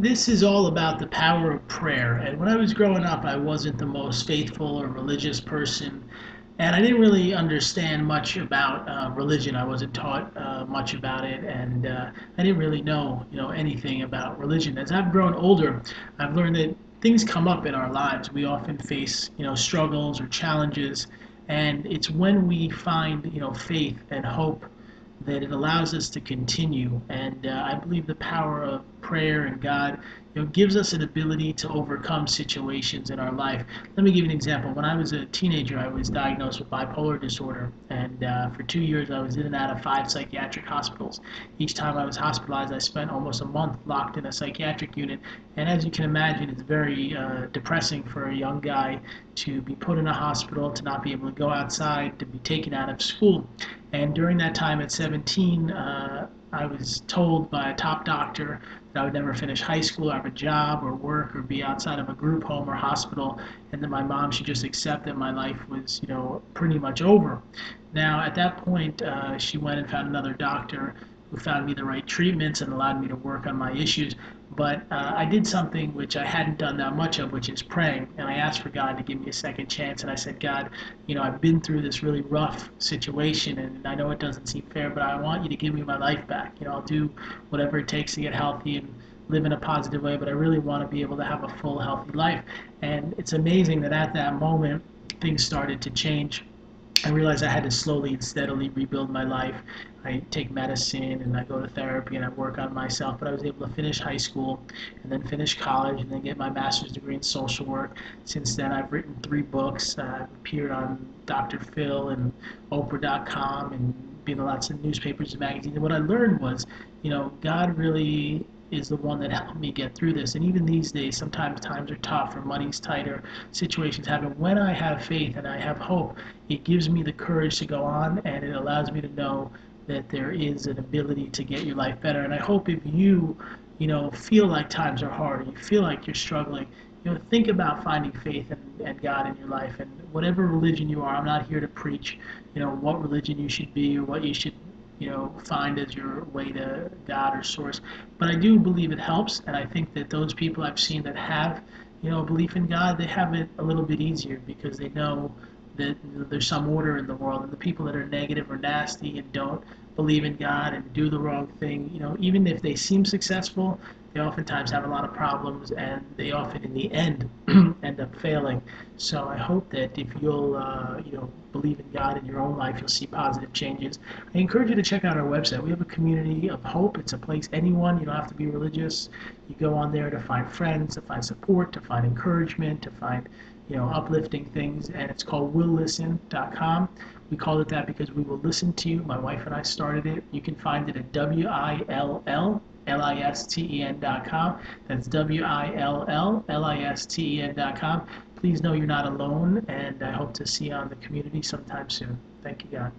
this is all about the power of prayer. And when I was growing up, I wasn't the most faithful or religious person, and I didn't really understand much about religion. I wasn't taught much about it, and I didn't really know, anything about religion. As I've grown older, I've learned that things come up in our lives. We often face, struggles or challenges, and it's when we find, faith and hope that it allows us to continue. And I believe the power of prayer and God, gives us an ability to overcome situations in our life. Let me give you an example. When I was a teenager, I was diagnosed with bipolar disorder, and for 2 years I was in and out of 5 psychiatric hospitals. Each time I was hospitalized, I spent almost a month locked in a psychiatric unit. And as you can imagine, it's very depressing for a young guy to be put in a hospital, to not be able to go outside, to be taken out of school. And during that time at 17, I was told by a top doctor that I would never finish high school, or have a job, or work, or be outside of a group home or hospital, and that my mom should just accept that my life was, pretty much over. Now, at that point, she went and found another doctor who found me the right treatments and allowed me to work on my issues. But I did something which I hadn't done that much of, which is praying. And I asked for God to give me a second chance. And I said, God, I've been through this really rough situation, and I know it doesn't seem fair, but I want you to give me my life back. I'll do whatever it takes to get healthy and live in a positive way, but I really want to be able to have a full, healthy life. And it's amazing that at that moment, things started to change. I realized I had to slowly and steadily rebuild my life. I take medicine and I go to therapy and I work on myself, but I was able to finish high school and then finish college and then get my master's degree in social work. Since then, I've written 3 books. I've appeared on Dr. Phil and Oprah.com and been in lots of newspapers and magazines. And what I learned was, God really is the one that helped me get through this. And even these days, sometimes times are tough or money's tighter, situations happen. When I have faith and I have hope, it gives me the courage to go on, and it allows me to know that there is an ability to get your life better. And I hope if you, feel like times are hard, you feel like you're struggling, think about finding faith and God in your life. And whatever religion you are, I'm not here to preach, what religion you should be or what you should find as your way to God or source. But I do believe it helps, and I think that those people I've seen that have, a belief in God, they have it a little bit easier because they know that there's some order in the world. And the people that are negative or nasty and don't believe in God and do the wrong thing, even if they seem successful, they oftentimes have a lot of problems, and they often, in the end, end up failing. So I hope that if you'll, believe in God in your own life, you'll see positive changes. I encourage you to check out our website. We have a community of hope. It's a place anyone, you don't have to be religious. You go on there to find friends, to find support, to find encouragement, to find, uplifting things, and it's called willlisten.com. We called it that because we will listen to you. My wife and I started it. You can find it at WILLLISTEN.com. That's WILLLISTEN.com. Please know you're not alone, and I hope to see you on the community sometime soon. Thank you, God.